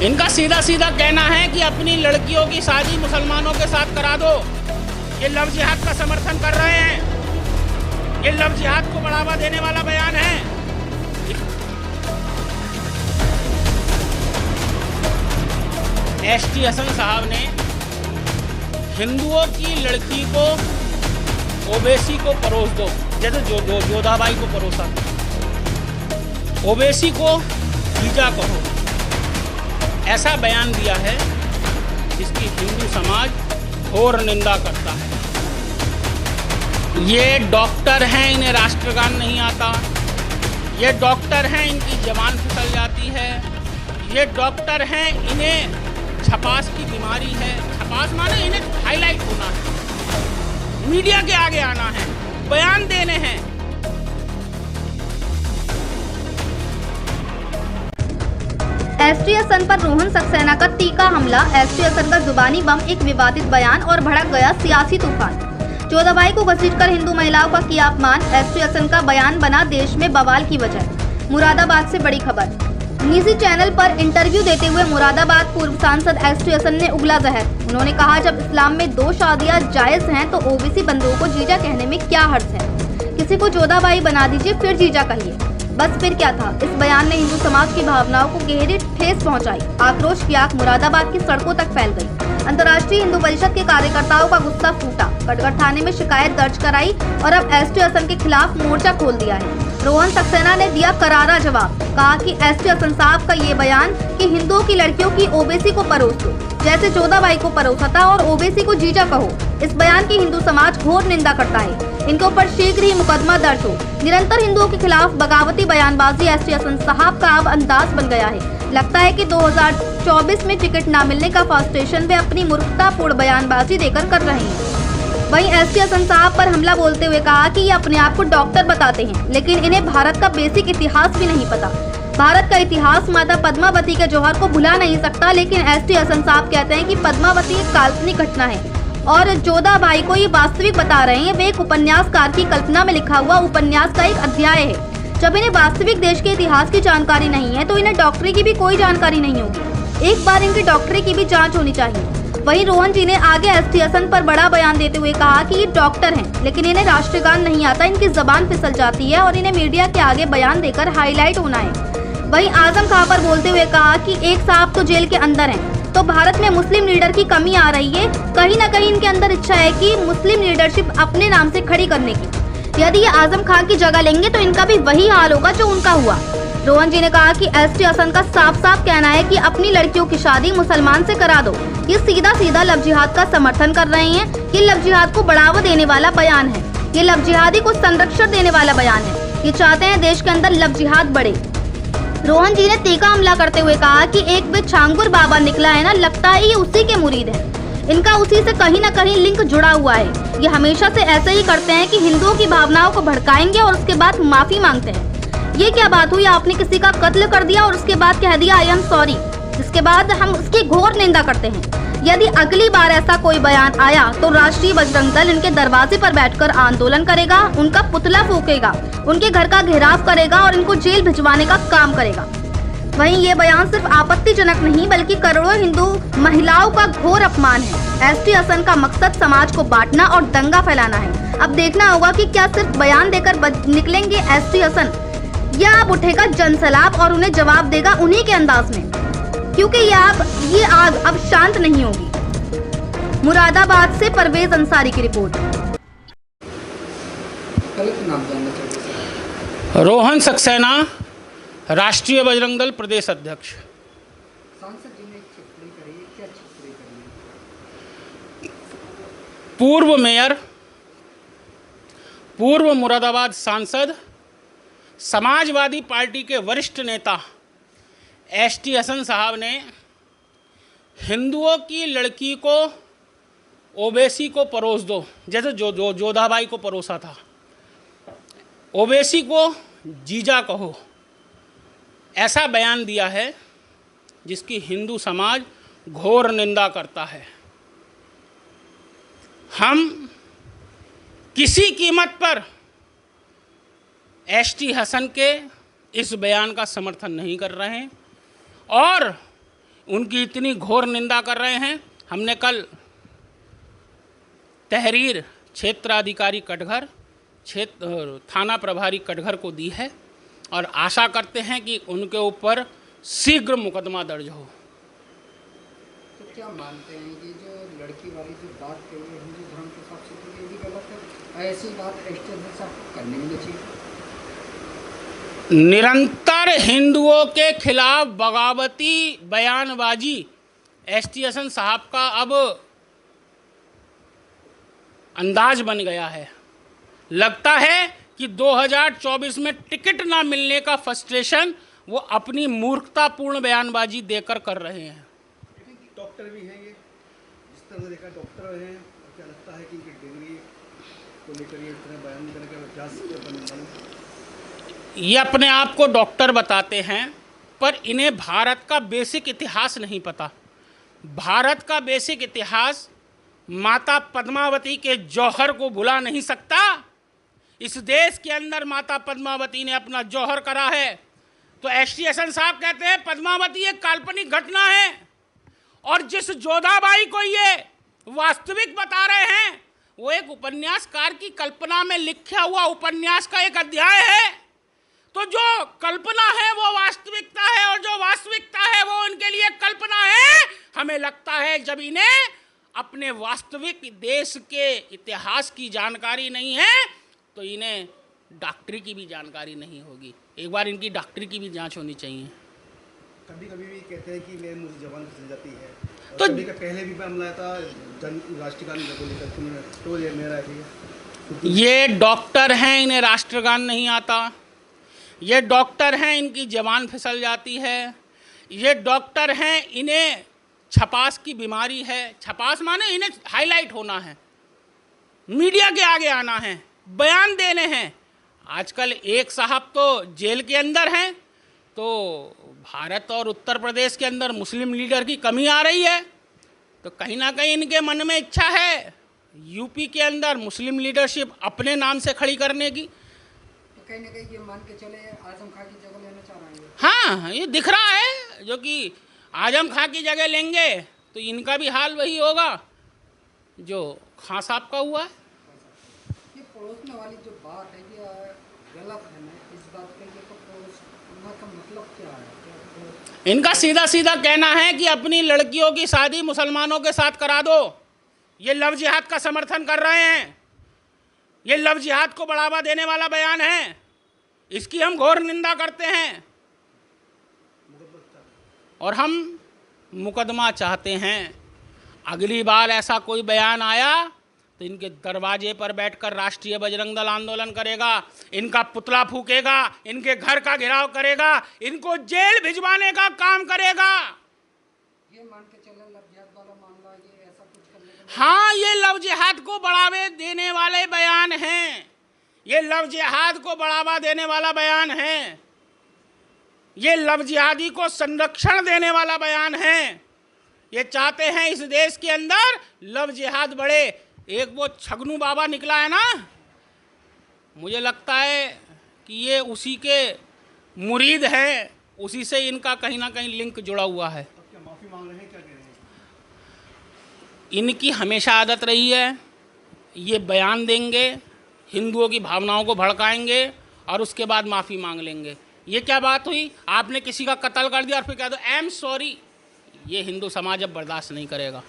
इनका सीधा सीधा कहना है कि अपनी लड़कियों की शादी मुसलमानों के साथ करा दो। ये लव जिहाद का समर्थन कर रहे हैं। ये लव जिहाद को बढ़ावा देने वाला बयान है। एसटी हसन साहब ने हिंदुओं की लड़की को ओवैसी को परोस दो, जैसे जोधाबाई को परोसा, ओवैसी को जीजा कहो, ऐसा बयान दिया है जिसकी हिंदू समाज घोर निंदा करता है। ये डॉक्टर हैं, इन्हें राष्ट्रगान नहीं आता। ये डॉक्टर हैं, इनकी जबान फिसल जाती है। ये डॉक्टर हैं, इन्हें छपास की बीमारी है। छपास माने इन्हें हाईलाइट होना है, मीडिया के आगे आना है, बयान देने हैं। एसटी हसन पर रोहन सक्सेना का तीखा हमला। एसटी हसन का जुबानी बम, एक विवादित बयान और भड़क गया सियासी तूफान। जोधाबाई को घसीटकर हिंदू महिलाओं का किया अपमान। एसटी हसन का बयान बना देश में बवाल की वजह। मुरादाबाद से बड़ी खबर। निजी चैनल पर इंटरव्यू देते हुए मुरादाबाद पूर्व सांसद एसटी हसन ने उगला जहर। उन्होंने कहा, जब इस्लाम में 2 शादियां जायज हैं तो ओबीसी बंधुओं को जीजा कहने में क्या हर्ज है। किसी को जोधाबाई बना दीजिए, फिर जीजा कहिए। बस फिर क्या था। इस बयान ने हिंदू समाज की भावनाओं को गहरी ठेस पहुंचाई। आक्रोश की आग मुरादाबाद की सड़कों तक फैल गई। अंतर्राष्ट्रीय हिंदू परिषद के कार्यकर्ताओं का गुस्सा फूटा। कटघर थाने में शिकायत दर्ज कराई और अब एसटी हसन के खिलाफ मोर्चा खोल दिया है। रोहन सक्सेना ने दिया करारा जवाब। कहा कि एसटी हसन साहब का ये बयान कि हिंदुओं की लड़कियों की ओबीसी को परोस दो, जैसे जोधाबाई को परोसा था, और ओबीसी को जीजा कहो, इस बयान की हिंदू समाज घोर निंदा करता है। इनके ऊपर शीघ्र ही मुकदमा दर्ज हो। निरंतर हिंदुओं के खिलाफ बगावती बयानबाजी एसटी हसन साहब का अब अंदाज बन गया है। लगता है कि 2024 में टिकट न मिलने का फ्रस्ट्रेशन वे अपनी मूर्खतापूर्ण बयानबाजी देकर कर रहे हैं। वहीं एसटी हसन साहब पर हमला बोलते हुए कहा कि ये अपने आप को डॉक्टर बताते हैं, लेकिन इन्हें भारत का बेसिक इतिहास भी नहीं पता। भारत का इतिहास माता पद्मावती के जौहर को भुला नहीं सकता, लेकिन एसटी हसन साहब कहते हैं कि पद्मावती एक काल्पनिक घटना है और जोधाबाई को ये वास्तविक बता रहे हैं। वे एक उपन्यासकार की कल्पना में लिखा हुआ उपन्यास का एक अध्याय है। जब इन्हें वास्तविक देश के इतिहास की जानकारी नहीं है तो इन्हें डॉक्टरी की भी कोई जानकारी नहीं होगी। एक बार इनकी डॉक्टरी की भी जांच होनी चाहिए। वहीं रोहन जी ने आगे एसटी हसन पर बड़ा बयान देते हुए कहा कि ये डॉक्टर हैं, लेकिन इन्हें राष्ट्रगान नहीं आता। इनकी जबान फिसल जाती है और इन्हें मीडिया के आगे बयान देकर हाईलाइट होना है। वहीं आजम खां पर बोलते हुए कहा कि एक साहब तो जेल के अंदर हैं, तो भारत में मुस्लिम लीडर की कमी आ रही है। कहीं न कहीं इनके अंदर इच्छा है कि मुस्लिम लीडरशिप अपने नाम से खड़ी करने की। यदि ये आजम खां की जगह लेंगे तो इनका भी वही हाल होगा जो उनका हुआ। रोहन जी ने कहा कि एसटी हसन का साफ साफ कहना है कि अपनी लड़कियों की शादी मुसलमान से करा दो। ये सीधा सीधा लव जिहाद का समर्थन कर रहे हैं। ये लव जिहाद को बढ़ावा देने वाला बयान है। ये लव जिहादी को संरक्षण देने वाला बयान है। ये चाहते हैं देश के अंदर लव जिहाद बढ़े। रोहन जी ने तीखा हमला करते हुए कहा कि एक वे छांगुर बाबा निकला है ना, लगता है ये उसी के मुरीद है। इनका उसी से कहीं न कहीं लिंक जुड़ा हुआ है। ये हमेशा से ऐसे ही करते हैं कि हिंदुओं की भावनाओं को भड़काएंगे और उसके बाद माफी मांगते हैं। ये क्या बात हुई, आपने किसी का कत्ल कर दिया और उसके बाद कह दिया आई एम सॉरी, जिसके बाद हम उसकी घोर निंदा करते हैं। यदि अगली बार ऐसा कोई बयान आया तो राष्ट्रीय बजरंग दल इनके दरवाजे पर बैठकर आंदोलन करेगा, उनका पुतला फूकेगा, उनके घर का घेराव करेगा और इनको जेल भिजवाने का काम करेगा। वहीं ये बयान सिर्फ आपत्तिजनक नहीं बल्कि करोड़ों हिंदू महिलाओं का घोर अपमान है। एसटी हसन का मकसद समाज को बांटना और दंगा फैलाना है। अब देखना होगा कि क्या सिर्फ बयान देकर निकलेंगे एसटी हसन, या अब उठेगा जनसैलाब और उन्हें जवाब देगा उन्हीं के अंदाज में, क्योंकि ये आग अब शांत नहीं होगी। मुरादाबाद से परवेज अंसारी की रिपोर्ट। रोहन सक्सेना, राष्ट्रीय बजरंग दल प्रदेश अध्यक्ष। सांसद जी ने एक टिप्पणी करी, क्या टिप्पणी करी? पूर्व मेयर, पूर्व मुरादाबाद सांसद, समाजवादी पार्टी के वरिष्ठ नेता एसटी हसन साहब ने हिंदुओं की लड़की को ओवैसी को परोस दो, जैसे जोधाबाई को परोसा था, ओवैसी को जीजा कहो, ऐसा बयान दिया है जिसकी हिंदू समाज घोर निंदा करता है। हम किसी कीमत पर एसटी हसन के इस बयान का समर्थन नहीं कर रहे हैं और उनकी इतनी घोर निंदा कर रहे हैं। हमने कल तहरीर क्षेत्राधिकारी कटघर थाना प्रभारी कटघर को दी है और आशा करते हैं कि उनके ऊपर शीघ्र मुकदमा दर्ज हो। तो क्या मानते हैं कि जो लड़की वाली जो बात कही है हिंदू धर्म के हिसाब से, तो ये भी गलत है? ऐसी बात एसटीएसएन साहब को करनी नहीं चाहिए। निरंतर हिंदुओं के खिलाफ बगावती बयानबाजी एसटीएसएन साहब का अब अंदाज बन गया है। लगता है कि 2024 में टिकट ना मिलने का फ्रस्ट्रेशन वो अपनी मूर्खतापूर्ण बयानबाजी देकर कर रहे हैं। डॉक्टर भी हैं ये, जिस तरह से देखा डॉक्टर हैं, क्या लगता है कि इनकी डिग्री को लेकर ये इतने बयान करने का इतिहास ये अपने आप को डॉक्टर बताते हैं, पर इन्हें भारत का बेसिक इतिहास नहीं पता। भारत का बेसिक इतिहास माता पद्मावती के जौहर को भुला नहीं सकता। इस देश के अंदर माता पद्मावती ने अपना जौहर करा है। तो एसटीएसएन साहब कहते हैं पद्मावती एक काल्पनिक घटना है, और जिस जोधाबाई को ये वास्तविक बता रहे हैं वो एक उपन्यासकार की कल्पना में लिखा हुआ उपन्यास का एक अध्याय है। तो जो कल्पना है वो वास्तविकता है, और जो वास्तविकता है वो उनके लिए कल्पना है। हमें लगता है जब इन्हें अपने वास्तविक देश के इतिहास की जानकारी नहीं है तो इन्हें डॉक्टरी की भी जानकारी नहीं होगी। एक बार इनकी डॉक्टरी की भी जांच होनी चाहिए। कभी कभी भी कहते हैं कि मेरे मुझे जबान फिसल जाती है, तो कभी का पहले भी मामला था राष्ट्रगान को लेकर, तो ये मेरा है। ये डॉक्टर हैं, इन्हें राष्ट्रगान नहीं आता। ये डॉक्टर हैं, इनकी जबान फिसल जाती है। ये डॉक्टर हैं, इन्हें छपास की बीमारी है। छपास माने इन्हें हाईलाइट होना है, मीडिया के आगे आना है, बयान देने हैं। आजकल एक साहब तो जेल के अंदर हैं, तो भारत और उत्तर प्रदेश के अंदर मुस्लिम लीडर की कमी आ रही है। तो कहीं ना कहीं इनके मन में इच्छा है यूपी के अंदर मुस्लिम लीडरशिप अपने नाम से खड़ी करने की। तो कहीं ना कहीं ये मान के चले आजम खां की जगह लेना चाह रहे हैं। हाँ, ये दिख रहा है जो कि आजम खां की जगह लेंगे तो इनका भी हाल वही होगा जो खां साहब का हुआ है। ये पड़ोसने वाली जो बात है ये गलत है ना, इस बात के लिए तो पड़ोसना का मतलब क्या है? इनका सीधा सीधा कहना है कि अपनी लड़कियों की शादी मुसलमानों के साथ करा दो। ये लव जिहाद का समर्थन कर रहे हैं। ये लव जिहाद को बढ़ावा देने वाला बयान है। इसकी हम घोर निंदा करते हैं और हम मुकदमा चाहते हैं। अगली बार ऐसा कोई बयान आया तो इनके दरवाजे पर बैठकर राष्ट्रीय बजरंग दल आंदोलन करेगा, इनका पुतला फूकेगा, इनके घर का घेराव करेगा, इनको जेल भिजवाने का काम करेगा। ये मान के चले लव जिहाद वाला मामला, ये ऐसा कुछ करने का? हाँ, ये लव जिहाद को बढ़ावे देने वाले बयान हैं। ये लव जिहाद को बढ़ावा देने वाला बयान है। ये लव जिहादी को संरक्षण देने वाला बयान है। ये चाहते हैं इस देश के अंदर लव जिहाद बढ़े। एक वो छगनू बाबा निकला है ना, मुझे लगता है कि ये उसी के मुरीद हैं, उसी से इनका कहीं ना कहीं लिंक जुड़ा हुआ है। अब क्या माफ़ी मांग रहे हैं, क्या कह रहे हैं? इनकी हमेशा आदत रही है, ये बयान देंगे, हिंदुओं की भावनाओं को भड़काएंगे और उसके बाद माफ़ी मांग लेंगे। ये क्या बात हुई, आपने किसी का कत्ल कर दिया और फिर कह दो आई एम सॉरी। ये हिंदू समाज अब बर्दाश्त नहीं करेगा।